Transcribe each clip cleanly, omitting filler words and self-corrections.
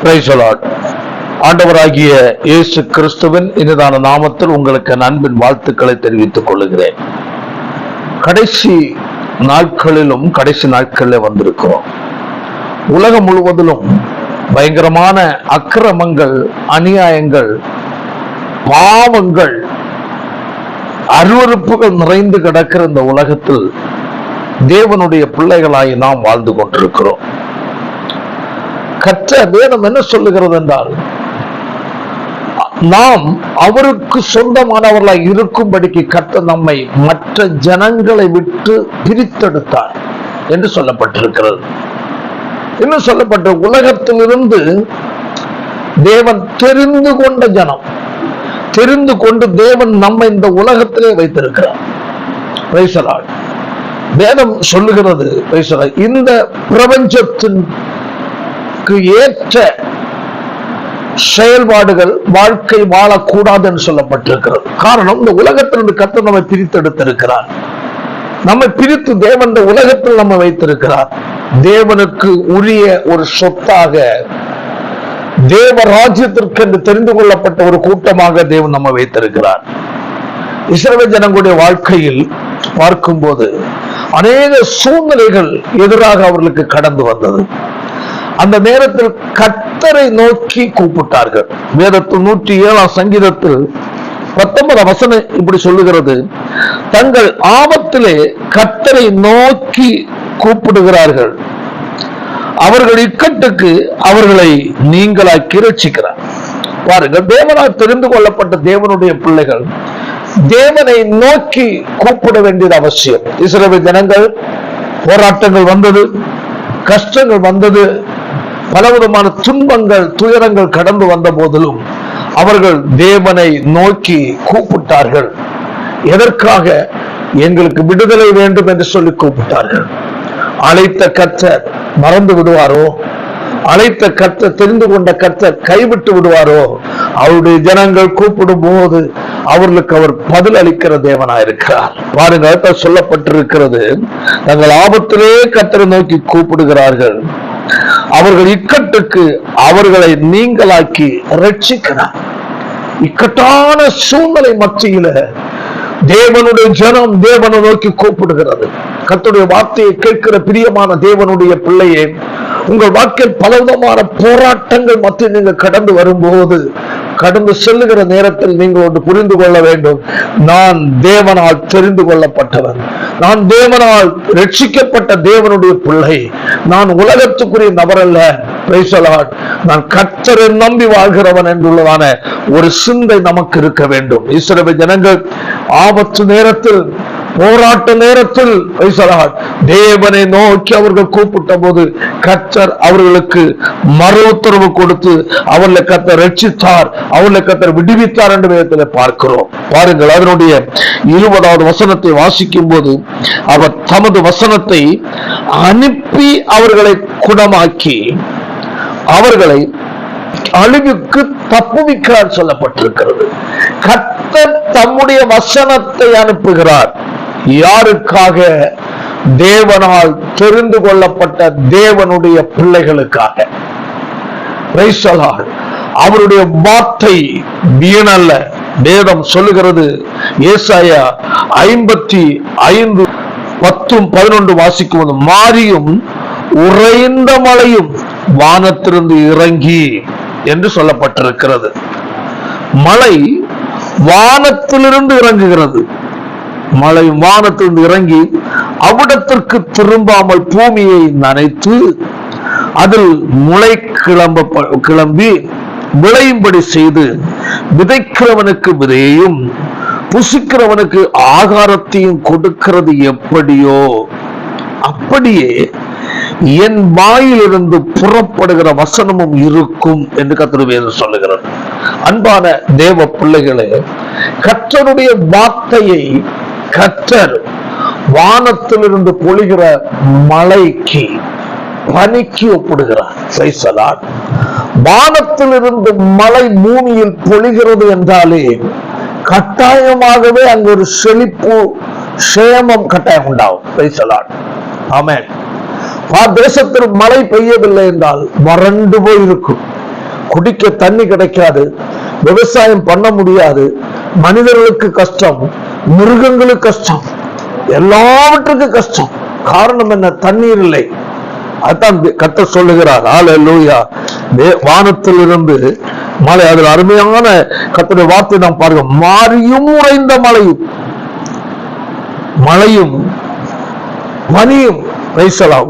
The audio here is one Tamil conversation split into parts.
Price the Lord. ஆண்டவராகிய இயேசு கிறிஸ்துவின் இனிதான நாமத்தில் உங்களுக்கு அன்பின் வாழ்த்துக்களை தெரிவித்துக் கொள்கிறேன். கடைசி நாட்களிலும் கடைசி நாட்களில் வந்திருக்கிறோம். உலகம் முழுவதிலும் பயங்கரமான அக்கிரமங்கள், அநியாயங்கள், பாவங்கள், அருவருப்புகள் நிறைந்து கிடக்கிற இந்த உலகத்தில் தேவனுடைய பிள்ளைகளாய் நாம் வாழ்ந்து கொண்டிருக்கிறோம். கற்ற வேதம் என்ன சொல்லுகிறது என்றால், நாம் அவருக்கு சொந்தமானவர்களாய் இருக்கும்படிக்கு கர்த்தர் நம்மை மற்ற ஜனங்களை விட்டு பிரித்தெடுத்தார் என்று சொல்லப்பட்டிருக்கிறது. இன்னும் சொல்லப்பட்ட உலகத்திலிருந்து தேவன் தெரிந்து கொண்ட ஜனம், தெரிந்து கொண்டு தேவன் நம்மை இந்த உலகத்திலே வைத்திருக்கிறார். Price the Lord. வேதம் சொல்லுகிறது, இந்த பிரபஞ்சத்தின் ஏற்ற செயல்பாடுகள் வாழ்க்கை வாழக்கூடாது என்று சொல்லப்பட்டிருக்கிறது. காரணம், இந்த உலகத்திலிருந்து கர்த்தர் நம்மை பிரித்தெடுத்திருக்கிறார். நம்மை பிரித்து தேவன் இந்த உலகத்தில் நம்ம வைத்திருக்கிறார். தேவனுக்கு உரிய ஒரு சொத்தாக, தேவ ராஜ்யத்திற்கு என்று தெரிந்து கொள்ளப்பட்ட ஒரு கூட்டமாக தேவன் நம்ம வைத்திருக்கிறார். இஸ்ரவேல் ஜனங்களுடைய வாழ்க்கையில் பார்க்கும்போது அநேக சூழ்நிலைகள் எதிராக அவர்களுக்கு கடந்து வந்தது. அந்த நேரத்தில் கர்த்தரை நோக்கி கூப்பிட்டார்கள். வேதத்தில் 107 சங்கீதத்தில் 19 வசனம் இப்படி சொல்லுகிறது, தங்கள் ஆபத்திலே கர்த்தரை நோக்கி கூப்பிடுகிறார்கள், அவர்கள் இக்கட்டுக்கு அவர்களை நீங்களாக்கி ரட்சிக்கிறார். பாருங்கள், தேவனால் தெரிந்து கொள்ளப்பட்ட தேவனுடைய பிள்ளைகள் தேவனை நோக்கி கூப்பிட வேண்டியது அவசியம். இஸ்ரவேல் ஜனங்கள் போராட்டங்கள் வந்தது, கஷ்டங்கள் வந்தது, பலவிதமான துன்பங்கள், துயரங்கள் கடந்து வந்த போதிலும் அவர்கள் தேவனை நோக்கி கூப்பிட்டார்கள். எதற்காக? எங்களுக்கு விடுதலை வேண்டும் என்று சொல்லி கூப்பிட்டார்கள். அழைத்த கர்த்தர் மறந்து விடுவாரோ? அழைத்த கர்த்தர், தெரிந்து கொண்ட கர்த்தர் கைவிட்டு விடுவாரோ? அவருடைய ஜனங்கள் கூப்பிடும் போது அவர்களுக்கு அவர் பதில் அளிக்கிற தேவனாயிருக்கிறார். பாருங்க, சொல்லப்பட்டிருக்கிறது, தங்கள் ஆபத்திலே கர்த்தரை நோக்கி கூப்பிடுகிறார்கள், அவர்கள் இக்கட்டுக்கு அவர்களை நீங்களாக்கி ரட்சிக்கிறார். இக்கட்டான சூழ்நிலை மத்தியில தேவனுடைய ஜனம் தேவனை நோக்கி கூப்பிடுகிறது. கர்த்தருடைய வார்த்தையை கேட்கிற பிரியமான தேவனுடைய பிள்ளையே, உங்கள் வாழ்க்கையில் பலவிதமான போராட்டங்கள் மத்தியில் நீங்கள் கடந்து வரும்போது, கடந்து செல்லுகிற நேரத்தில் நீங்கள் ஒன்று புரிந்து கொள்ள வேண்டும், நான் தேவனால் தெரிந்து கொள்ளப்பட்டவன், நான் தேவனால் ரட்சிக்கப்பட்ட தேவனுடைய பிள்ளை, நான் உலகத்துக்குரிய நபர் அல்ல. Price the Lord. நான் கர்த்தரை நம்பி வாழ்கிறவன் என்றுள்ளதான ஒரு சிந்தை நமக்கு இருக்க வேண்டும். இஸ்ரவேல் ஜனங்கள் ஆபத்து நேரத்தில், போராட்ட நேரத்தில் தேவனை நோக்கி அவர்கள் கூப்பிட்ட போது கர்த்தர் அவர்களுக்கு மறு உத்தரவு கொடுத்து அவர்களை கர்த்தர் ரட்சித்தார், அவர்களை கர்த்தர் விடுவித்தார் என்று வேதத்தில் பார்க்கிறோம். பாருங்கள், அதனுடைய 20வது வசனத்தை வாசிக்கும் போது, அவர் தமது வசனத்தை அனுப்பி அவர்களை குணமாக்கி அவர்களை அழிவுக்கு தப்புவிக்கிறார் சொல்லப்பட்டிருக்கிறது. கர்த்தர் தம்முடைய வசனத்தை அனுப்புகிறார். யாருக்காக? தேவனால் தெரிந்து கொள்ளப்பட்ட தேவனுடைய பிள்ளைகளுக்காக. Price the Lord. அவருடைய வார்த்தை வீணல்ல. வேதம் சொல்லுகிறது, ஏசாயா 55 10-11 வாசிக்கும், மாரியும் உறைந்த மழையும் வானத்திலிருந்து இறங்கி என்று சொல்லப்பட்டிருக்கிறது. மழை வானத்திலிருந்து இறங்குகிறது. மழை வானத்திலிருந்து இறங்கி அவ்விடத்திற்கு திரும்பாமல் பூமியை நனைத்து அதில் முளை கிளம்பி விளையும்படி செய்து, விதைக்கிறவனுக்கு விதையையும் புசிக்கிறவனுக்கு ஆகாரத்தையும் கொடுக்கிறது எப்படியோ, அப்படியே என் வாயிலிருந்து புறப்படுகிற வசனமும் இருக்கும் என்று கர்த்தர் வேதம் சொல்லுகிறது. அன்பான தேவ பிள்ளைகளே, கர்த்தருடைய வார்த்தையை கர்த்தர் வானத்திலிருந்து பொழிகிற மழைக்கு, பனிக்கு ஒப்பிடுகிறார். Price the Lord. வானத்திலிருந்து மழை பூமியில் பொழிகிறது என்றாலே கட்டாயமாகவே அங்கு ஒரு செழிப்பு, சேமம் கட்டாயம் உண்டாகும். Praise the lord. ஆமென். தேசத்தில் மழை பெய்யவில்லை என்றால் வறண்டு போயிருக்கும். குடிக்க தண்ணி கிடைக்காது, விவசாயம் பண்ண முடியாது, மனிதர்களுக்கு கஷ்டம், மிருகங்களுக்கு கஷ்டம், எல்லாவற்றுக்கும் கஷ்டம். காரணம் என்ன? தண்ணீர் இல்லை. அதான் கர்த்தர் சொல்லுகிறார், ஹல்லேலூயா. வானத்தில் இருந்து மழை, அதில் அருமையான கர்த்தருடைய வார்த்தை நாம் பாருங்க. மாரியும் உறைந்த மழையும், மழையும் பனியும்,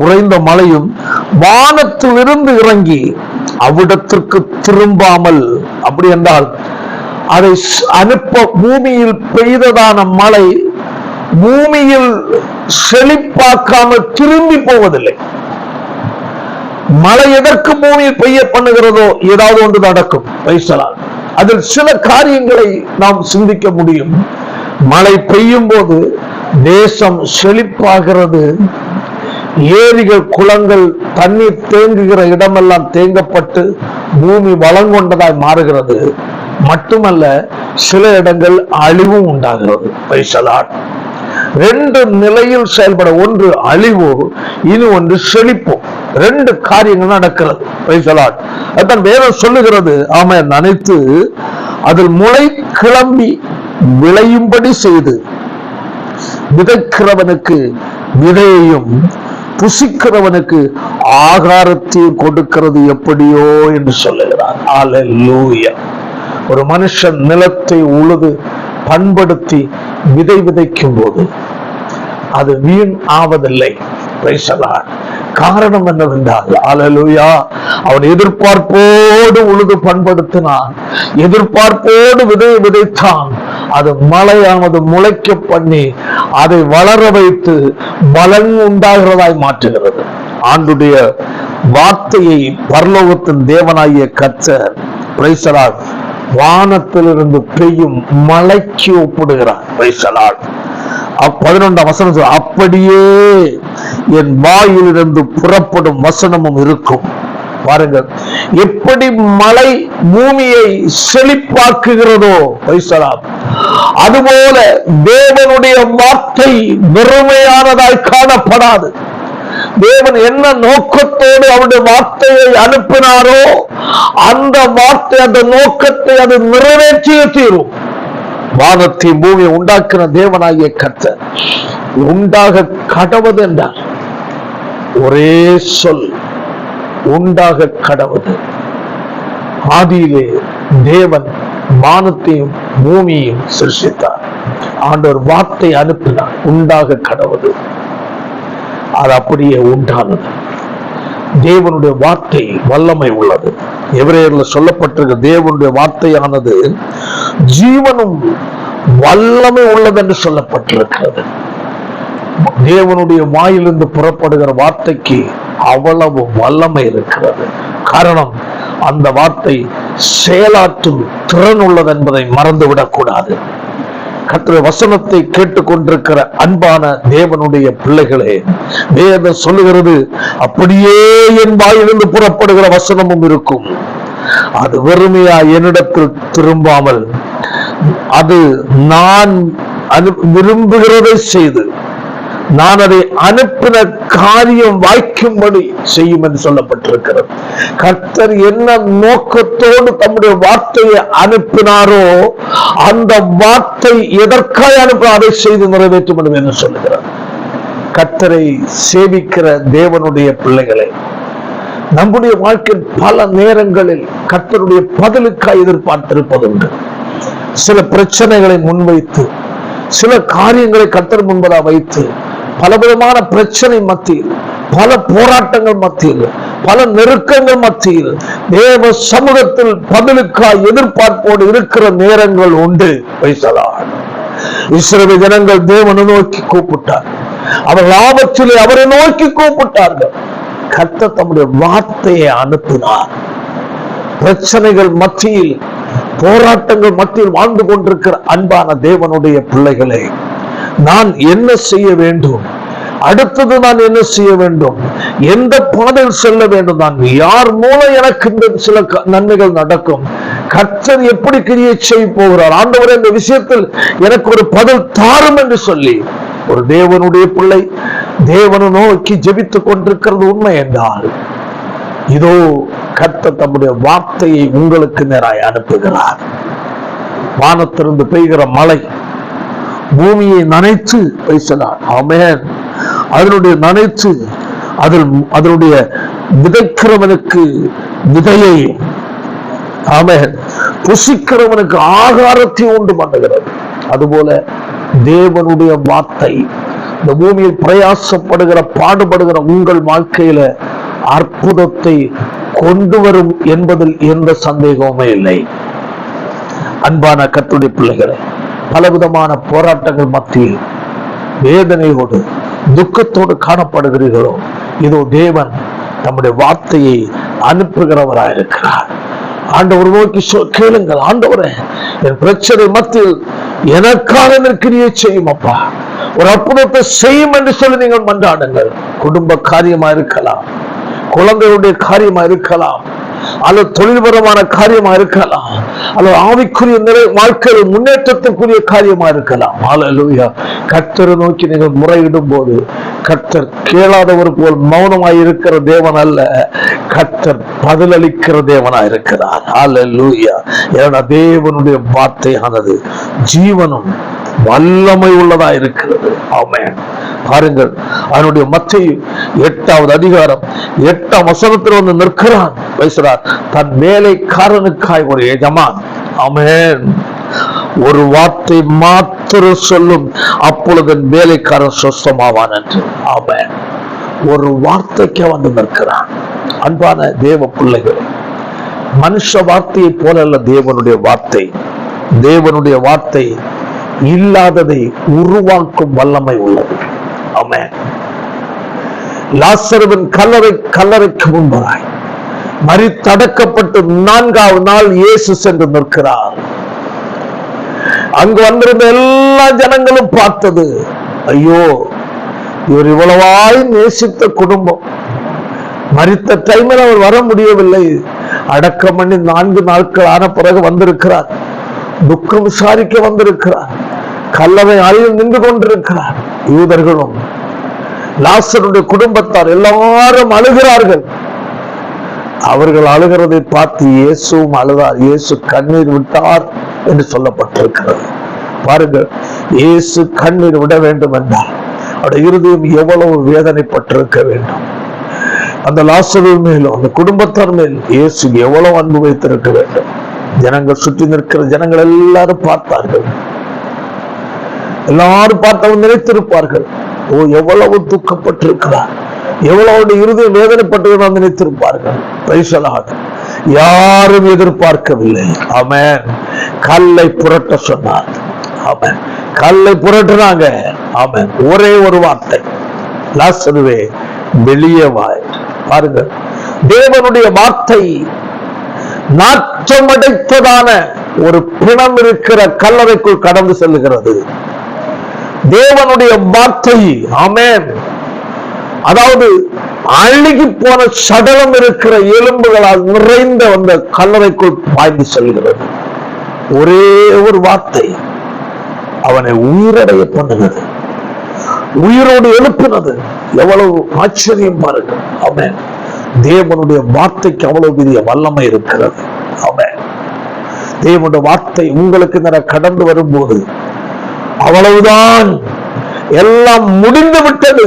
உறைந்த மழையும் வானத்தில் இருந்து இறங்கி அவ்விடத்திற்கு திரும்பாமல், அப்படி என்றால் அதை அனுப்ப பூமியில் பெய்ததான மழை பூமியில் செழிப்பாக்காமல் திரும்பி போவதில்லை. மழை எதற்கு பூமியில் பெய்ய பண்ணுகிறதோ ஏதாவது ஒன்று நடக்கும். அதில் சில காரியங்களை நாம் சிந்திக்க முடியும். மழை பெய்யும் போது தேசம் செழிப்பாகிறது, ஏரிகள் குளங்கள் தண்ணீர் தேங்குகிற இடமெல்லாம் தேங்கப்பட்டு பூமி வளங்கொண்டதாய் மாறுகிறது. மட்டுமல்ல, சில இடங்கள் அழிவும் உண்டாகிறது. ரெண்டு நிலையில் செயல்பட, ஒன்று அழிவு, இனி ஒன்று செழிப்பு. ரெண்டு காரியங்கள் நடக்கிறது. அதான் வேதம் சொல்லுகிறது, ஆமென், நினைத்து அதில் முளை கிளம்பி விளையும்படி செய்து விதைக்கிறவனுக்கு விதையையும் புசிக்கிறவனுக்கு ஆகாரத்தையும் கொடுக்கிறது எப்படியோ என்று சொல்லுகிறார். ஹல்லேலூயா. ஒரு மனுஷன் நிலத்தை உழுது பண்படுத்தி விதை விதைக்கும் போது அது வீண் ஆவதில்லை. காரணம் என்னவென்றால், ஹல்லேலூயா, அவன் எதிர்பார்ப்போடு உழுது பண்படுத்தினான், எதிர்பார்ப்போடு விதை விதைத்தான். அது மழையானது முளைக்க பண்ணி அதை வளர வைத்து பலன் உண்டாகிறதாய் மாற்றுகிறது. ஆண்டுடைய வார்த்தையை பரலோகத்தின் தேவனாகிய கர்த்தர் வானத்திலிருந்து பெய்யும் மழைக்கு ஒப்பிடுகிறார். 11ஆம் வசனம், அப்படியே என் வாயிலிருந்து புறப்படும் வசனமும் இருக்கும். பாருங்கள், எப்படி மழை பூமியை செழிப்பாக்குகிறதோ அதுபோல தேவனுடைய வார்த்தை வெறுமையானதாய் காணப்படாது. தேவன் என்ன நோக்கத்தோடு அவருடைய வார்த்தையை அனுப்பினாரோ அந்த வார்த்தை, அந்த நோக்கத்தை அது நிறைவேற்றிய தீரும். வானத்தை பூமியை உண்டாக்கின தேவனாகிய கர்த்தர் உண்டாக கடவது என்றார். ஒரே சொல், உண்டாக கடவது. ஆதியிலே தேவன் வானத்தையும் பூமியையும் சிருஷ்டித்தார். ஆண்டவர் வார்த்தை அனுப்பினார், உண்டாக கடவது. அது அப்படியே உண்டானது. தேவனுடைய வார்த்தை வல்லமை உள்ளது. எபிரேயர்ல சொல்லப்பட்டிருக்க தேவனுடைய வார்த்தையானது ஜீவனும் வல்லமை உள்ளது என்று சொல்லப்பட்டிருக்கிறது. தேவனுடைய வாயிலிருந்து புறப்படுகிற வார்த்தைக்கு அவ்வளவு வல்லமை இருக்கிறது. காரணம், அந்த வார்த்தை செயலாற்றும் திறன் உள்ளது என்பதை மறந்துவிடக் கூடாது. கர்த்தருடைய வசனத்தை கேட்டுக்கொண்டிருக்கிற அன்பான தேவனுடைய பிள்ளைகளே, வேதம் சொல்லுகிறது, அப்படியே என் வாயிலிருந்து புறப்படுகிற வசனமும் இருக்கும். அது வெறுமையா என்னிடத்தில் திரும்பாமல் அது நான் விரும்புகிறதை செய்து நான் அதை அனுப்பின காரியம் வாய்க்கும்படி செய்யும் என்று சொல்லப்பட்டிருக்கிறது. கர்த்தர் என்ன நோக்கத்தோடு தம்முடைய வார்த்தையை அனுப்பினாரோ அந்த வார்த்தை எதற்காக அனுப்ப அதை செய்து நிறைவேற்றும் என்று சொல்லுகிறார். கர்த்தரை சேவிக்கிற தேவனுடைய பிள்ளைகளை, நம்முடைய வாழ்க்கையில் பல நேரங்களில் கர்த்தருடைய பதிலுக்காக எதிர்பார்த்திருப்பதுண்டு. சில பிரச்சனைகளை முன்வைத்து, சில காரியங்களை கர்த்தர் முன்பதாக வைத்து, பலவிதமான பிரச்சனை மத்தியில், பல போராட்டங்கள் மத்தியில், பல நெருக்கங்கள் மத்தியில் தேவ சமூகத்தில் பதிலுக்காய் எதிர்பார்ப்போடு இருக்கிற நேரங்கள் உண்டு. இஸ்ரவேல் ஜனங்கள் தேவனை நோக்கி கூப்பிட்டார், அவர் ஆபத்திலே அவரை நோக்கி கூப்பிட்டார்கள். கர்த்தர் தம்முடைய வார்த்தையை அனுப்பினார். பிரச்சனைகள் மத்தியில், போராட்டங்கள் மத்தியில் வாழ்ந்து கொண்டிருக்கிற அன்பான தேவனுடைய பிள்ளைகளை, நான் என்ன செய்ய வேண்டும், அடுத்தது நான் என்ன செய்ய வேண்டும், எந்த பாதையில் செல்ல வேண்டும், நான் யார் மூலம் எனக்கு இந்த சில நன்மைகள் நடக்கும், கர்த்தர் எப்படி கிரியை செய்ய போகிறார், ஆண்டவரே இந்த விஷயத்தில் எனக்கு ஒரு பதில் தாரும் என்று சொல்லி ஒரு தேவனுடைய பிள்ளை தேவனை நோக்கி ஜெபித்துக் கொண்டிருக்கிறது உண்மை என்றால் இதோ கர்த்தர் தம்முடைய வார்த்தையை உங்களுக்கு நேராய் அனுப்புகிறார். வானத்திலிருந்து பெய்கிற மழை பூமியை நனைத்து பேசினார். ஆமென். அதனுடைய நனைத்து அதனுடைய விதைக்கிறவனுக்கு விதையை, ஆமென், புசிக்கிறவனுக்கு ஆகாரத்தை உண்டு பண்ணுகிறது. அதுபோல தேவனுடைய வார்த்தை இந்த பூமியில் பிரயாசப்படுகிற பாடுபடுகிற உங்கள் வாழ்க்கையில அற்புதத்தை கொண்டு வரும் என்பதில் எந்த சந்தேகமுமே இல்லை. அன்பான கர்த்தருடைய பிள்ளைகளை, பலவிதமான போராட்டங்கள் மத்தியில் வேதனையோடு துக்கத்தோடு காணப்படுகிறீர்களோ, இதோ தேவன் நம்முடைய வார்த்தையை அனுப்புகிறவராயிருக்கிறார். ஆண்டவர் நோக்கி கேளுங்கள், ஆண்டவரே என் பிரச்சனை மத்தியில் எனக்காக நிற்கிறியே செய்யும் அப்பா, ஒரு அற்புதத்தை செய்யும் என்று சொல்லி நீங்கள் மன்றாடுங்கள். குடும்ப காரியமா இருக்கலாம், குழந்தைகளுடைய காரியமா இருக்கலாம், அல்லது தொழில்பரமான காரியமா இருக்கலாம், அல்லது ஆவிக்குரிய வாழ்க்கையில் முன்னேற்றத்திற்குரிய காரியமா இருக்கலாம். ஹல்லேலூயா. கர்த்தரை நோக்கி நீங்கள் முறையிடும் போது கர்த்தர் கேளாதவர் போல் மௌனமாய் இருக்கிற தேவன் அல்ல, கர்த்தர் பதிலளிக்கிற தேவனாய் இருக்கிறார். ஹல்லேலூயா. ஏன்னா தேவனுடைய வார்த்தையானது ஜீவனும் வல்லமை உள்ளதா இருக்கிறது. ஆமென். பாருங்கள், அதனுடைய மத்தேயு 8வது அதிகாரம் 8ஆம் வசனத்தில் வந்து நிற்கிறான், பேசுறார். தன் வேலைக்காரனுக்காய் ஒரு எஜமான், ஆமென், ஒரு வார்த்தை மாத்திரம் சொல்லும், அப்பொழுது வேலைக்காரன் சொஸ்தமாவான் என்று. ஆமென். ஒரு வார்த்தைக்கு வந்து நிற்கிறான். அன்பான தேவ பிள்ளைகள், மனுஷ வார்த்தையை போல அல்ல தேவனுடைய வார்த்தை. தேவனுடைய வார்த்தை இல்லாததை உருவாக்கும் வல்லமை உள்ளது. ஆமென். லாசருவின் கல்லறைக்கு முன்பாய் மரித்தடக்கப்பட்டு 4வது நாள் இயேசு சென்று நிற்கிறார். அங்கு வந்திருந்த எல்லா ஜனங்களும் பார்த்தது, ஐயோ, இவர் இவ்வளவாய் நேசித்த குடும்பம், மரித்த டைமில் அவர் வர முடியவில்லை, அடக்கம் பண்ணி 4 நாட்கள் ஆன பிறகு வந்திருக்கிறார், துக்கம் விசாரிக்க வந்திருக்கிறார், கல்லறை அறையில் நின்று கொண்டிருக்கிறார். யூதர்களும் லாசருடைய குடும்பத்தார் எல்லாரும் அழுகிறார்கள். அவர்கள் அழுகிறதை பார்த்து இயேசுவும் அழுதார். இயேசு கண்ணீர் விட்டார் என்று சொல்லப்பட்டிருக்கிறது. பாருங்கள், இயேசு கண்ணீர் விட வேண்டும் என்றால் அவருடைய இருதயம் எவ்வளவு வேதனைப்பட்டிருக்க வேண்டும். அந்த லாசரு மேலும் அந்த குடும்பத்தார் மேல் இயேசு எவ்வளவு அன்பு வைத்திருக்க வேண்டும். ஜனங்கள் சுற்றி நிற்கிற ஜனங்கள் எல்லாரும் பார்த்தார்கள். எல்லாரும் பார்த்தவங்க நினைத்திருப்பார்கள், ஓ, எவ்வளவு துக்கப்பட்டிருக்கிறார், எவ்வளவு இருதயம் வேதனைப்பட்டு நினைத்திருப்பார்கள். யாரும் எதிர்பார்க்கவில்லை. ஆமென். கல்லை புரட்ட சொன்னார். ஆமென். கல்லை புரட்டினாங்க. ஆமென். ஒரே ஒரு வார்த்தை, லாசருவே வெளியே வா. பாருங்கள், தேவனுடைய வார்த்தை நாற்றமடைத்ததான ஒரு பிணம் இருக்கிற கல்லறைக்குள் கடந்து செல்லுகிறது. தேவனுடைய வார்த்தை, ஆமென், அதாவது அழுகி போன சடலம் இருக்கிற எலும்புகளால் நிறைந்த அந்த கல்லறைக்குள் பாய்ந்து செல்கிறது. ஒரே ஒரு வார்த்தை அவனை உயிரடைய பண்ணுகிறது, உயிரோடு எழுப்பினது. எவ்வளவு ஆச்சரியம் பாருங்கள். ஆமென். தேவனுடைய வார்த்தைக்கு அவ்வளவு பெரிய வல்லமை இருக்கிறது. ஆமென். தேவனுடைய வார்த்தை உங்களுக்கு கடந்து வரும்போது அவ்வளவுதான், எல்லாம் முடிந்து விட்டது,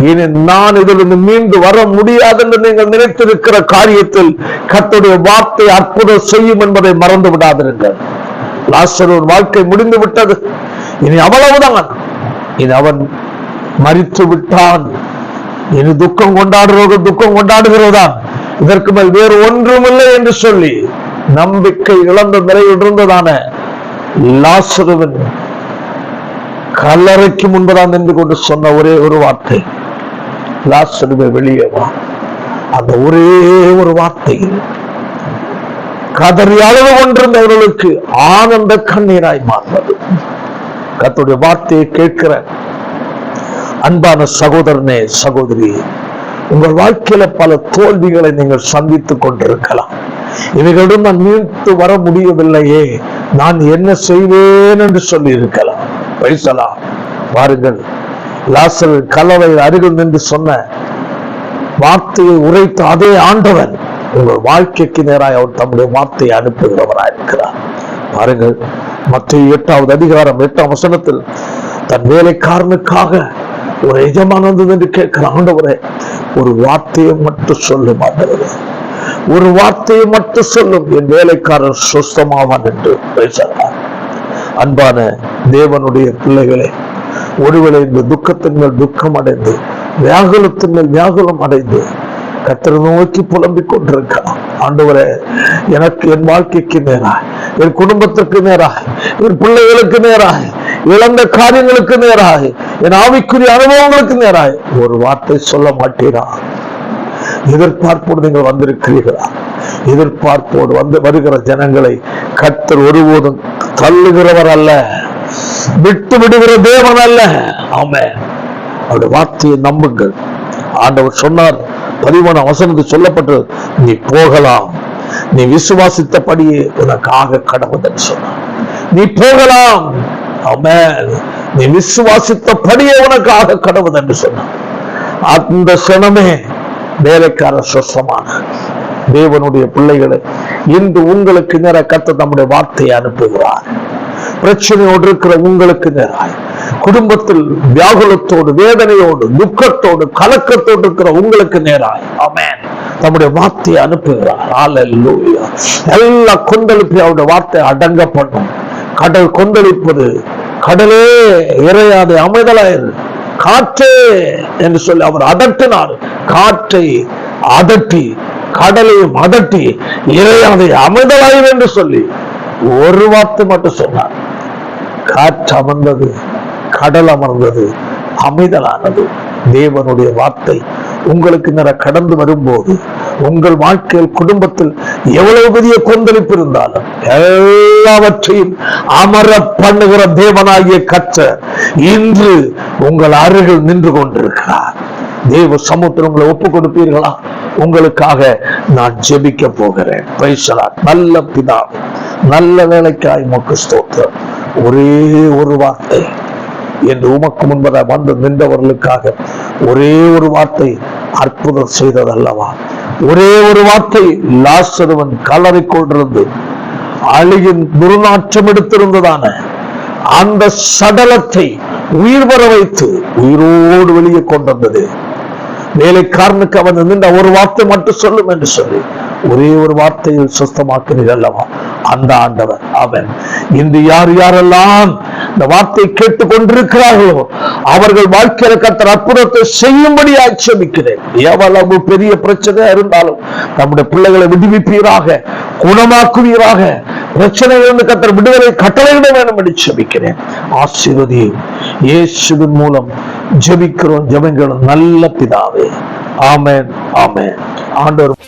இனி நான் இதிலிருந்து மீண்டு வர முடியாது என்று நீங்கள் நினைத்திருக்கிற காரியத்தில் கர்த்தருடைய வார்த்தை அற்புதம் செய்யும் என்பதை மறந்து விடாதிருங்கள். லாசருவின் வாழ்க்கை முடிந்து விட்டது, இனி அவ்வளவுதான், இனி அவன் மரித்து விட்டான், இனி துக்கம் கொண்டாடுறவர்கள் துக்கம் கொண்டாடுகிறதான், இதற்கு மேல் வேறு ஒன்றுமில்லை என்று சொல்லி நம்பிக்கை இழந்த நிலையில் இருந்ததான லாசருவின் கல்லறைக்கு முன்பதான் நின்று கொண்டு சொன்ன ஒரே ஒரு வார்த்தை, லாசருவே வெளியே வா. அந்த ஒரே ஒரு வார்த்தை கதறி அழுது கொண்டிருந்தவர்களுக்கு ஆனந்த கண்ணீராய் மாறினது. கர்த்தருடைய வார்த்தையை கேட்கிற அன்பான சகோதரனே, சகோதரி, உங்கள் வாழ்க்கையில பல தோல்விகளை நீங்கள் சந்தித்துக் கொண்டிருக்கலாம். இவைகளிடம் நான் மீண்டு வர முடியவில்லையே, நான் என்ன செய்வேன் என்று சொல்லி இருக்கலாம். பேசலாம். பாருங்கள், லாசரு கல்லறை அருகில் நின்று சொன்ன வார்த்தையை உரைத்த அதே ஆண்டவன் உங்கள் வாழ்க்கைக்கு நேராக அவர் தம்முடைய வார்த்தையை அனுப்புகிறவராய் இருக்கிறார். பாருங்கள், மத்தேயு 8வது அதிகாரம் 8ஆம் வசனத்தில் தன் வேலைக்காரனுக்காக ஒரு எஜமான் வந்தது என்று கேட்கிற ஆண்டவரே, ஒரு வார்த்தையை மட்டும் சொல்லும் ஆண்டவரே, ஒரு வார்த்தையை மட்டும் சொல்லும், என் வேலைக்காரன் சுஸ்தமாவான் என்று பேசுகிறார். அன்பான தேவனுடைய பிள்ளைகளே, ஒருவேளை இந்த துக்கத்தின் மேல் துக்கம் அடைந்து, வியாகுலத்தின் மேல் வியாகுலம் அடைந்து கர்த்தரை நோக்கி புலம்பிக் கொண்டிருக்கலாம். ஆண்டவரே, எனக்கு என் வாழ்க்கைக்கு நேராக, என் குடும்பத்திற்கு நேராக, என் பிள்ளைகளுக்கு நேராக, இழந்த காரியங்களுக்கு நேராக, என் ஆவிக்குரிய அனுபவங்களுக்கு நேராக ஒரு வார்த்தை சொல்ல மாட்டீரா? எதிர்பார்ப்போடு நீங்கள் வந்திருக்கிறீர்களா? எதிர்பார்ப்போடு வருகிற ஜனங்களை கர்த்தர் ஒருபோதும் தள்ளுகிறவர் அல்ல, விட்டு விடுகிற தேவன் அல்ல. ஆமென். அவருடைய வார்த்தையை நம்புங்கள். ஆண்டவர் சொன்னார், 13ஆம் வசனத்தில் சொல்லப்பட்டது, நீ போகலாம், நீ விசுவாசித்தபடியே உனக்காக கடவுள் சொன்னார். நீ போகலாம், ஆமென், நீ விசுவாசித்தபடியே உனக்காக கடவுள் என்று சொன்னார். அந்த சனமே வேலைக்காரர் சொசமான தேவனுடைய பிள்ளைகளை இன்று உங்களுக்கு நேராக கர்த்தர் நம்முடைய வார்த்தையை அனுப்புகிறார். பிரச்சனையோடு இருக்கிற உங்களுக்கு நேராய், குடும்பத்தில் வியாகுலத்தோடு, வேதனையோடு, துக்கத்தோடு, கலக்கத்தோடு இருக்கிற உங்களுக்கு நேராய் ஆமென் நம்முடைய வார்த்தையை அனுப்புகிறார். ஹல்லேலூயா. எல்லா கொந்தளிப்பையும் அவருடைய வார்த்தை அடங்க பண்ணும். கடல் கொந்தளிப்பது, கடலே இறையாதே அமைதலாயிரு, காற்றே என்று சொல்லி அவர் அதட்டினார். காற்றை அதட்டி, கடலையும் அதட்டி, இறையாதே அமைதலாயிரு என்று சொல்லி ஒரு வார்த்தை மட்டும் சொன்னார். காற்று அமர்ந்தது, கடல் அமர்ந்தது, அமைதலானது. தேவனுடைய வார்த்தை உங்களுக்கு நேர கடந்து வரும்போது, உங்கள் வாழ்க்கையில், குடும்பத்தில் எவ்வளவு பெரிய கொந்தளிப்பு இருந்தாலும் எல்லாவற்றையும் அமர பண்ணுகிற தேவனாகிய கர்த்தர் இன்று உங்கள் அருகில் நின்று கொண்டிருக்கிறார். தேவ சமூகத்தில் உங்களை ஒப்புக் கொடுப்பீர்களா? உங்களுக்காக நான் ஜெபிக்க போகிறேன். நல்ல பிதாவே, நல்ல வேலைக்காய் உமக்கு ஸ்தோத்திரம். ஒரே ஒரு வார்த்தை என்று உமக்கு முன்பதாக வந்து நின்றவர்களுக்காக ஒரே ஒரு வார்த்தை அற்புதம் செய்தது அல்லவா? ஒரே ஒரு வார்த்தை லாசருவன் கல்லறை கொண்டிருந்து அழுகின் துர்நாற்றம் எடுத்திருந்ததான அந்த சடலத்தை உயிர் வர வைத்து உயிரோடு வெளியே கொண்டு வந்தது. வேலைக்காரனுக்கு அவன் நின்ற ஒரு வார்த்தை மட்டும் சொல்லும் என்று சொல்லி ஒரே ஒரு வார்த்தையில் சுத்தமாக்குறீர்கள் அல்லவா? அந்த ஆண்டவர் அவன் இன்று யார் யாரெல்லாம் இந்த வார்த்தை கேட்டுக் கொண்டிருக்கிறார்களோ அவர்கள் வாழ்க்கையில கர்த்தர் அற்புதத்தை செய்யும்படி ஆட்சேபிக்கிறேன். எவ்வளவு பெரிய பிரச்சனையா இருந்தாலும் நம்முடைய பிள்ளைகளை விடுவிப்பீராக, குணமாக்குவீராக. பிரச்சனைகளிலிருந்து கர்த்தர் விடுதலை கட்டளையிட வேண்டும் என்று ஜெபிக்கிறேன். ஆசீர்வதியும் இயேசுவின் மூலம் ஜெபிக்கிறோம். ஜெபங்களும் நல்ல பிதாவே. ஆமென், ஆமென். ஆண்டவர்